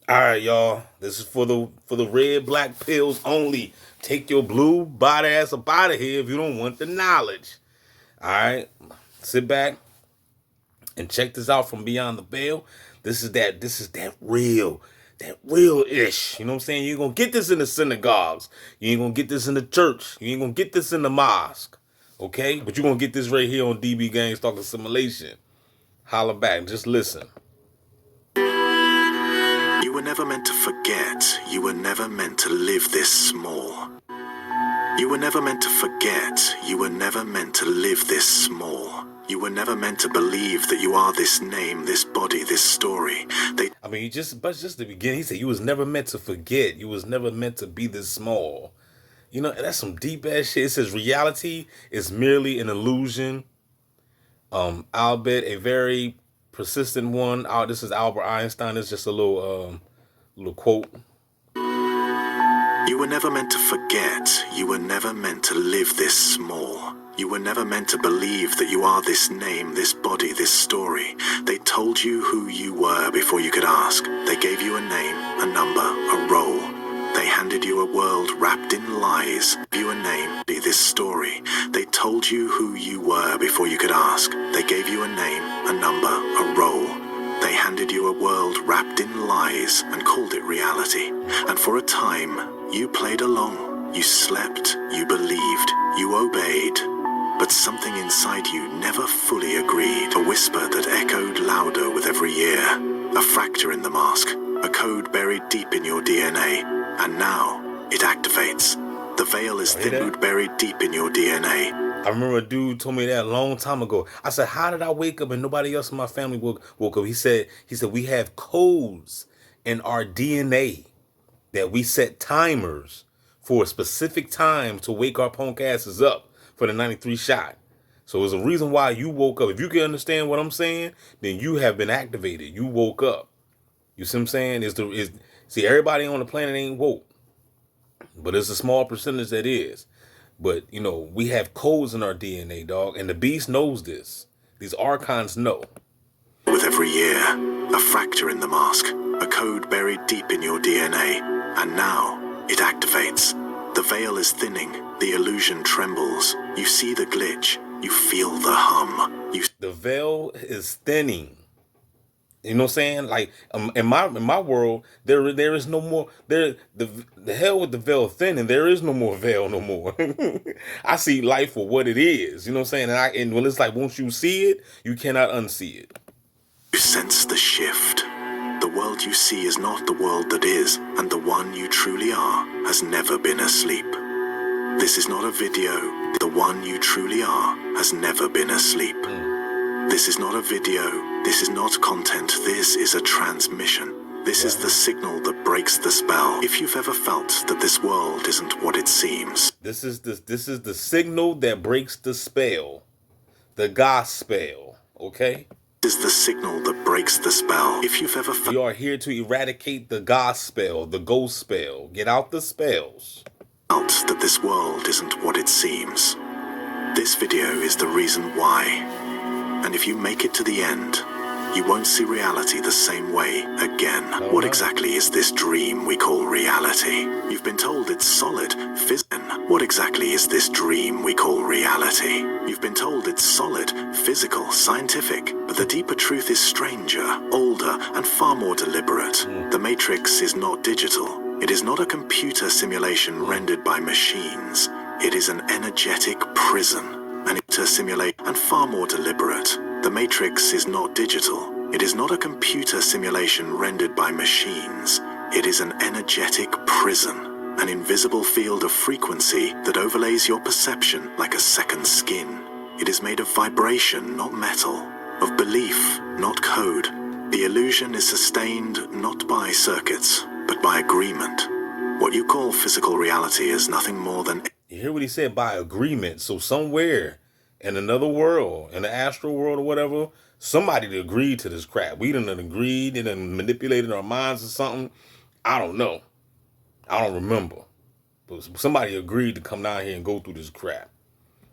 All right, y'all. This is for the red black pills only. Take your blue body ass up out of here if you don't want the knowledge. All right, sit back and check this out from beyond the veil. This is that real. That real ish. You know what I'm saying? You ain't gonna get this in the synagogues. You ain't gonna get this in the church. You ain't gonna get this in the mosque. Okay? But you're gonna get this right here on DB Gang Talk Assimilation. Holla back. Just listen. You were never meant to forget. You were never meant to live this small. You were never meant to forget. You were never meant to live this small. You were never meant to believe that you are this name, this body, this story. Just the beginning, he said you was never meant to forget. You was never meant to be this small. You know, that's some deep ass shit. It says reality is merely an illusion. Albeit a very persistent one. This is Albert Einstein. It's just a little quote. You were never meant to forget. You were never meant to live this small. You were never meant to believe that you are this name, this body, this story. They told you who you were before you could ask. They gave you a name, a number, a role. They handed you a world wrapped in lies. Gave you a name, this story. They told you who you were before you could ask. They gave you a name, a number, a role. They handed you a world wrapped in lies and called it reality. And for a time, you played along. You slept, you believed, you obeyed. But something inside you never fully agreed. A whisper that echoed louder with every year. A fracture in the mask. A code buried deep in your DNA. And now, it activates. The veil is thin, buried deep in your DNA. I remember a dude told me that a long time ago. I said, how did I wake up and nobody else in my family woke up? He said, we have codes in our DNA that we set timers for a specific time to wake our punk asses up for the 93 shot. So there's a reason why you woke up. If you can understand what I'm saying, then you have been activated. You woke up. You see what I'm saying? See, everybody on the planet ain't woke, but it's a small percentage that is. But, you know, we have codes in our DNA, dog, and the beast knows this. These archons know. With every year, a fracture in the mask, a code buried deep in your DNA, and now it activates. The veil is thinning, the illusion trembles. You see the glitch, you feel the hum. The veil is thinning. You know what I'm saying? Like in my world, there is no more the hell with the veil thinning. There is no more veil no more. I see life for what it is. You know what I'm saying? And when it's like once you see it, you cannot unsee it. You sense the shift. The world you see is not the world that is, and the one you truly are has never been asleep. This is not a video. The one you truly are has never been asleep. This is not a video. This is not content. This is a transmission. This is the signal that breaks the spell. If you've ever felt that this world isn't what it seems. This is the signal that breaks the spell. The gospel. Okay? This is the signal that breaks the spell. If you've ever felt. We are here to eradicate the gospel, the ghost spell. Get out the spells. That this world isn't what it seems. This video is the reason why. And if you make it to the end, you won't see reality the same way again. What exactly is this dream we call reality? You've been told it's solid, physical. What exactly is this dream we call reality? You've been told it's solid, physical, scientific, but the deeper truth is stranger, older, and far more deliberate. The Matrix is not digital. It is not a computer simulation rendered by machines. It is an energetic prison. And to simulate and far more deliberate. The Matrix is not digital. It is not a computer simulation rendered by machines. It is an energetic prison, an invisible field of frequency that overlays your perception like a second skin. It is made of vibration, not metal, of belief, not code. The illusion is sustained not by circuits, but by agreement. What you call physical reality is nothing more than. You hear what he said? By agreement. So somewhere in another world, in the astral world or whatever, somebody agreed to this crap. We done agreed and then manipulated our minds or something. I don't know. I don't remember. But somebody agreed to come down here and go through this crap.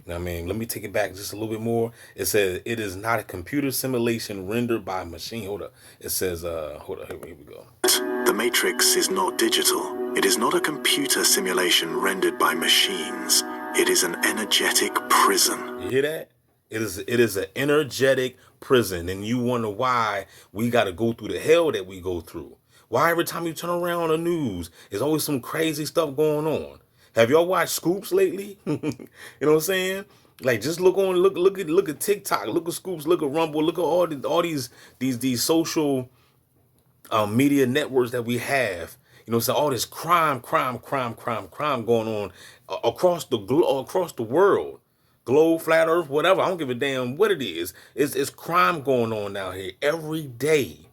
You know what I mean? Let me take it back just a little bit more. It says, it is not a computer simulation rendered by machine. Hold up. It says, hold up, here we go. The Matrix is not digital. It is not a computer simulation rendered by machines. It is an energetic prison. You hear that? It is an energetic prison, and you wonder why we got to go through the hell that we go through. Why every time you turn around on the news, there's always some crazy stuff going on. Have y'all watched Scoops lately? You know what I'm saying? Like, just look at TikTok, look at Scoops, look at Rumble, look at all these social media networks that we have. You know, so all this crime going on across the world, globe, flat Earth, whatever. I don't give a damn what it is. It's crime going on down here every day.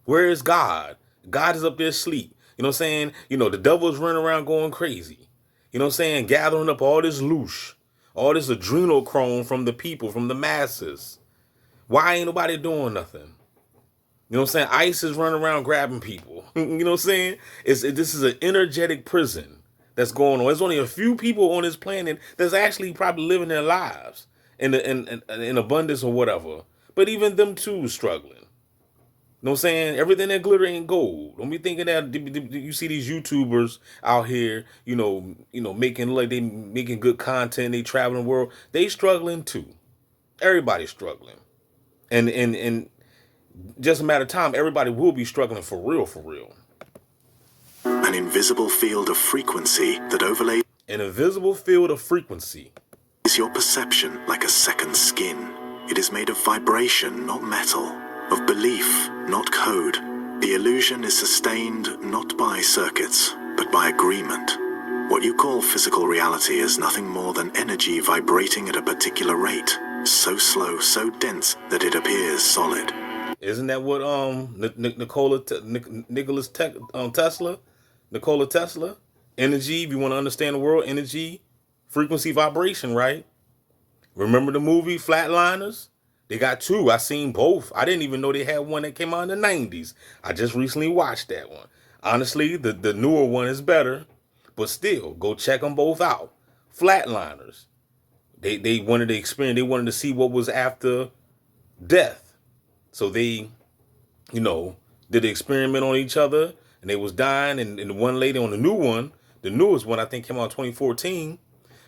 Where is God? God is up there asleep. You know what I'm saying? You know, the devil's running around going crazy. You know what I'm saying? Gathering up all this loosh, all this adrenochrome from the people, from the masses. Why ain't nobody doing nothing? You know what I'm saying? ICE is running around grabbing people. You know what I'm saying? This is an energetic prison that's going on. There's only a few people on this planet that's actually probably living their lives in abundance or whatever. But even them too struggling. You know what I'm saying? Everything that glitter ain't gold. Don't be thinking that you see these YouTubers out here, making like they making good content, they traveling the world. They struggling too. Everybody's struggling. And just a matter of time, everybody will be struggling for real, for real. An invisible field of frequency that overlays An invisible field of frequency. your perception like a second skin. It is made of vibration, not metal, of belief, not code. The illusion is sustained not by circuits, but by agreement. What you call physical reality is nothing more than energy vibrating at a particular rate, so slow, so dense that it appears solid. Isn't that what Nikola Tesla? Energy, if you want to understand the world, energy, frequency, vibration, right? Remember the movie Flatliners? They got two. I seen both. I didn't even know they had one that came out in the 90s. I just recently watched that one. Honestly, the newer one is better, but still, go check them both out. Flatliners. They wanted to experience, they wanted to see what was after death. So they, did the experiment on each other, and they was dying, and the one lady on the new one, the newest one, I think came out in 2014,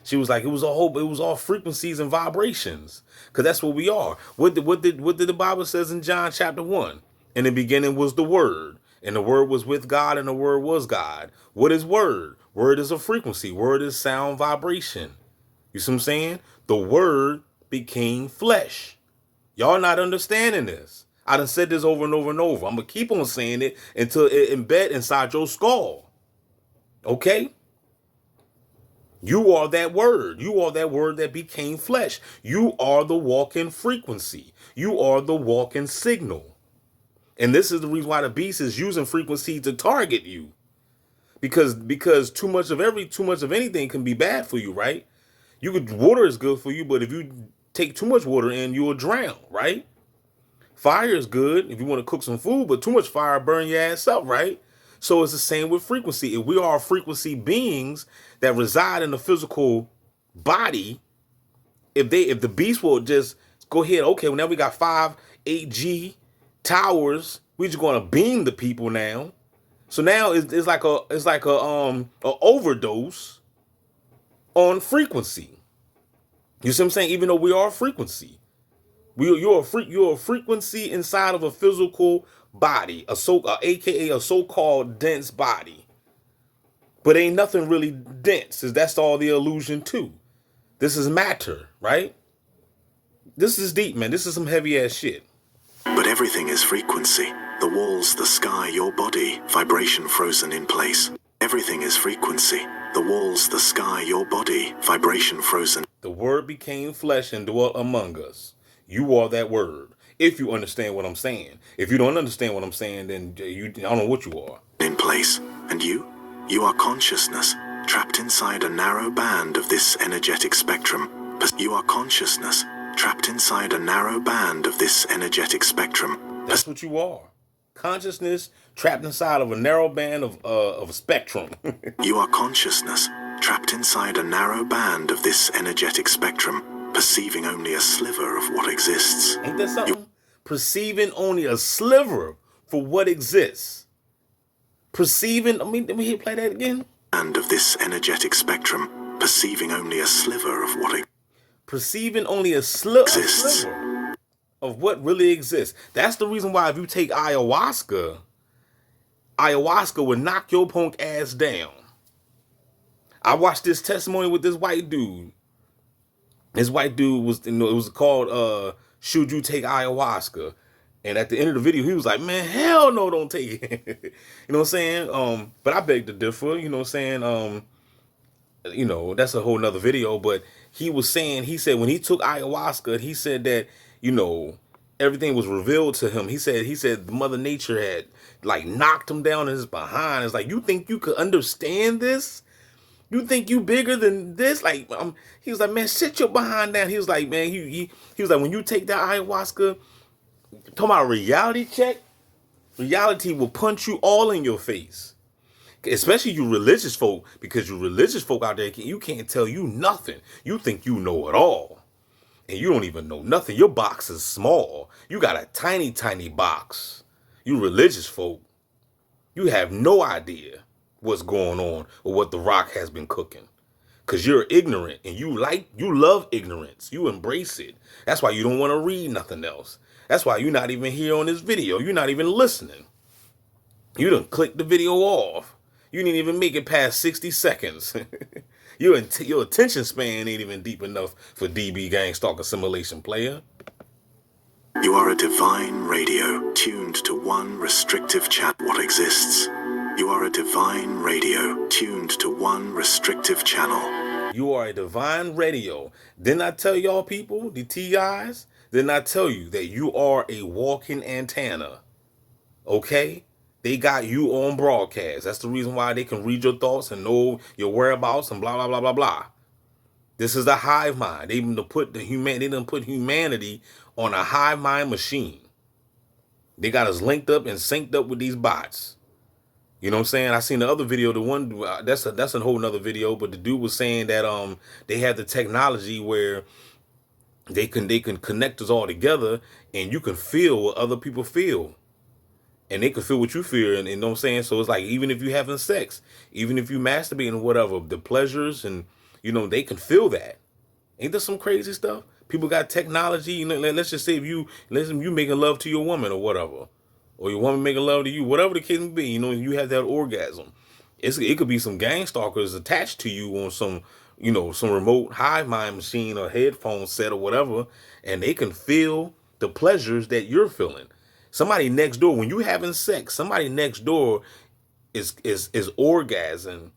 she was like, it was all frequencies and vibrations. Because that's what we are. What did the Bible says in John chapter 1? In the beginning was the Word, and the Word was with God, and the Word was God. What is Word? Word is a frequency. Word is sound vibration. You see what I'm saying? The Word became flesh. Y'all not understanding this. I done said this over and over and over. I'm going to keep on saying it until it embed inside your skull. Okay? You are that word. You are that word that became flesh. You are the walking frequency. You are the walking signal. And this is the reason why the beast is using frequency to target you. Because too much of anything can be bad for you, right? Water is good for you, but if you take too much water in, you will drown, right? Fire is good if you want to cook some food, but too much fire burn your ass up, right? So it's the same with frequency. If we are frequency beings that reside in the physical body, if the beast will just go ahead, okay, well now we got 8G towers, we're just going to beam the people now. So now it's like a overdose on frequency. You see what I'm saying? Even though we are frequency. You're a frequency inside of a physical body, aka a so-called dense body. But ain't nothing really dense. That's all the illusion too. This is matter, right? This is deep, man. This is some heavy ass shit. But everything is frequency. The walls, the sky, your body, vibration frozen in place. Everything is frequency. The walls, the sky, your body, vibration frozen. The word became flesh and dwelt among us. You are that word. If you understand what I'm saying. If you don't understand what I'm saying, then I don't know what you are. In place. And you? You are consciousness, trapped inside a narrow band of this energetic spectrum. You are consciousness, trapped inside a narrow band of this energetic spectrum. That's what you are. Consciousness trapped inside of a narrow band of a spectrum. You are consciousness, trapped inside a narrow band of this energetic spectrum, perceiving only a sliver of what exists. Ain't that something? Perceiving only a sliver for what exists. Perceiving, let me play that again. And of this energetic spectrum, perceiving only a sliver of what Perceiving only a exists. sliver of what really exists. That's the reason why if you take ayahuasca, ayahuasca would knock your punk ass down. I watched this testimony with this white dude. This white dude was, it was called Should You Take Ayahuasca? And at the end of the video, he was like, man, hell no, don't take it. You know what I'm saying? But I beg to differ, you know what I'm saying? That's a whole nother video, but he was saying, he said when he took ayahuasca, he said that, everything was revealed to him. He said Mother Nature had like knocked him down in his behind. It's like, you think you could understand this? You think you bigger than this? Like, he was like, man, sit your behind down. He was like, man, he was like, when you take that ayahuasca, talking about a reality check, reality will punch you all in your face. Especially you religious folk, because you religious folk out there, you can't tell you nothing. You think you know it all. And you don't even know nothing. Your box is small. You got a tiny, tiny box. You religious folk. You have no idea what's going on or what the rock has been cooking. Because you're ignorant and you love ignorance. You embrace it. That's why you don't want to read nothing else. That's why you're not even here on this video. You're not even listening. You done clicked the video off. You didn't even make it past 60 seconds. Your attention span ain't even deep enough for DB Gangstalk Assimilation, player. You are a divine radio tuned to one restrictive channel. What exists? You are a divine radio tuned to one restrictive channel. You are a divine radio. Didn't I tell y'all people, the TIs? Didn't I tell you that you are a walking antenna? Okay? They got you on broadcast. That's the reason why they can read your thoughts and know your whereabouts and blah, blah, blah, blah, blah. This is the hive mind. They done put humanity on a hive mind machine. They got us linked up and synced up with these bots. You know what I'm saying? I seen the other video, the one that's a whole nother video, but the dude was saying that they have the technology where they can connect us all together and you can feel what other people feel. And they can feel what you feel, and you know what I'm saying? So it's like, even if you're having sex, even if you masturbating or whatever, the pleasures, and, they can feel that. Ain't there some crazy stuff? People got technology, let's just say if you making love to your woman or whatever, or your woman making love to you, whatever the case may be, you have that orgasm. It could be some gang stalkers attached to you on some, some remote hive mind machine or headphone set or whatever, and they can feel the pleasures that you're feeling. Somebody next door, when you having sex, somebody next door is orgasming,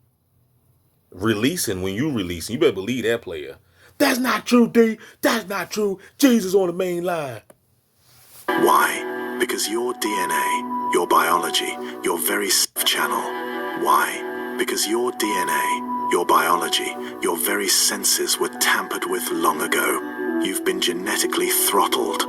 releasing when you releasing. You better believe that, player. That's not true, D. That's not true. Jesus on the main line. Why? Because your DNA, your biology, your very channel. Why? Because your DNA, your biology, your very senses were tampered with long ago. You've been genetically throttled.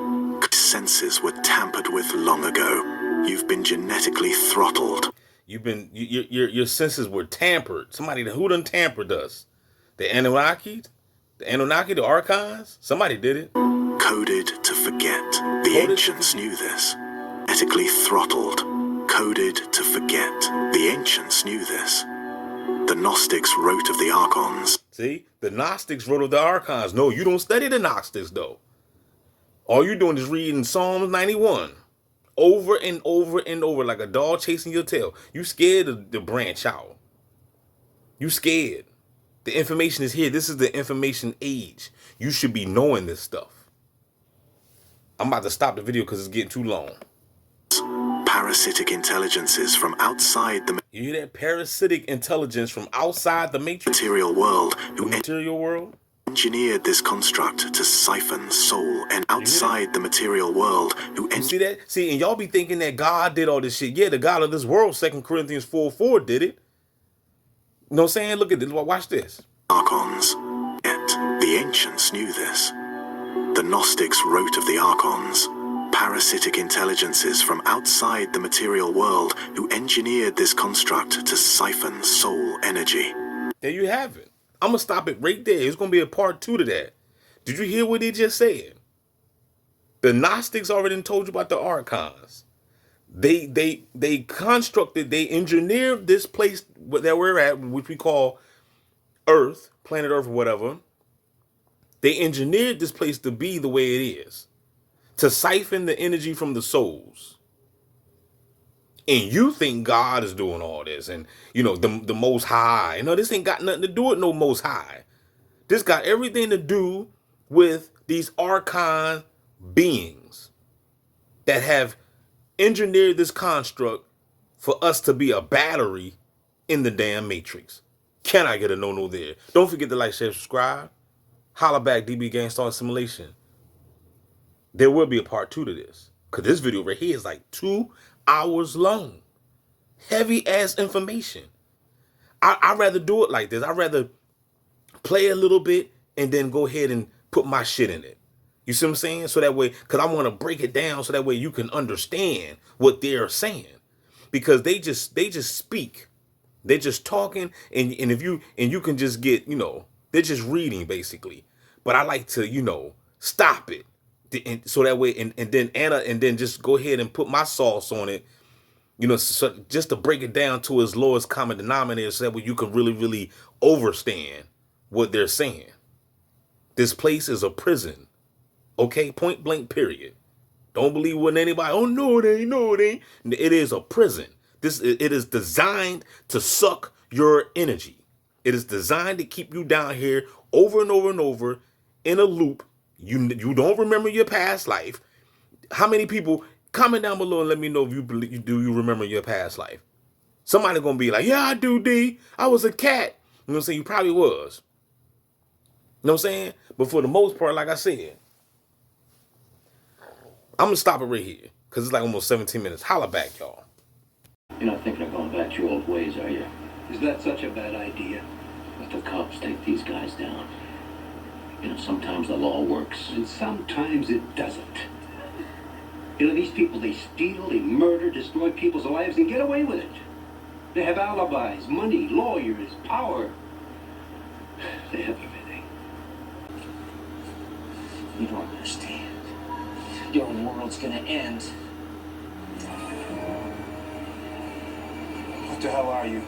Senses were tampered with long ago. You've been genetically throttled. Your senses were tampered. Who done tampered us? The Anunnaki? The Archons? Somebody did it. Coded to forget. The ancients knew this. Genetically throttled. Coded to forget. The ancients knew this. The Gnostics wrote of the Archons. See? The Gnostics wrote of the Archons. No, you don't study the Gnostics, though. All you're doing is reading Psalms 91 over and over and over like a dog chasing your tail. You scared to branch out. You scared. The information is here. This is the information age. You should be knowing this stuff. I'm about to stop the video because it's getting too long. Parasitic intelligences from outside the You hear that? Parasitic intelligence from outside the matrix. material world who Material world? engineered this construct to siphon soul, and outside the material world who You see that? See, and y'all be thinking that God did all this shit. Yeah, the God of this world, 2 Corinthians 4:4 did it. You know what I'm saying? Look at this. Watch this. Archons. Yet the ancients knew this. The Gnostics wrote of the Archons, parasitic intelligences from outside the material world who engineered this construct to siphon soul energy. There you have it. I'm going to stop it right there. It's going to be a part 2 to that. Did you hear what he just said? The Gnostics already told you about the Archons. They constructed, they engineered this place that we're at, which we call Earth, planet Earth or whatever. They engineered this place to be the way it is, to siphon the energy from the souls. And you think God is doing all this, and the Most High. No, this ain't got nothing to do with no Most High. This got everything to do with these archon beings that have engineered this construct for us to be a battery in the damn matrix. Can I get a no there? Don't forget to like, share, subscribe. Holla back, DB Gang Star Simulation. There will be a part 2 to this, because this video right here is like 2 hours long. Heavy ass information. I'd rather do it like this. I'd rather play a little bit and then go ahead and put my shit in it. You see what I'm saying? So that way, because I want to break it down so that way you can understand what they're saying. Because they just speak. They're just talking, and if you can just get, they're just reading basically. But I like to, stop it. And so that way, and then Anna, and then just go ahead and put my sauce on it, so just to break it down to its lowest common denominator, so that way you can really, really understand what they're saying. This place is a prison, okay? Point blank, period. Don't believe what anybody. Oh no, it ain't. No, it ain't. It is a prison. It is designed to suck your energy. It is designed to keep you down here over and over and over in a loop. You don't remember your past life. How many people, comment down below and let me know if you remember your past life. Somebody gonna be like, yeah, I do, D. I was a cat. You know what I'm saying? You probably was. You know what I'm saying? But for the most part, like I said, I'm gonna stop it right here, because it's like almost 17 minutes. Holla back, y'all. You're not thinking of going back to your old ways, are you? Is that such a bad idea? Let the cops take these guys down. Sometimes the law works. And sometimes it doesn't. These people, they steal, they murder, destroy people's lives and get away with it. They have alibis, money, lawyers, power. They have everything. You don't understand. Your world's gonna end. What the hell are you?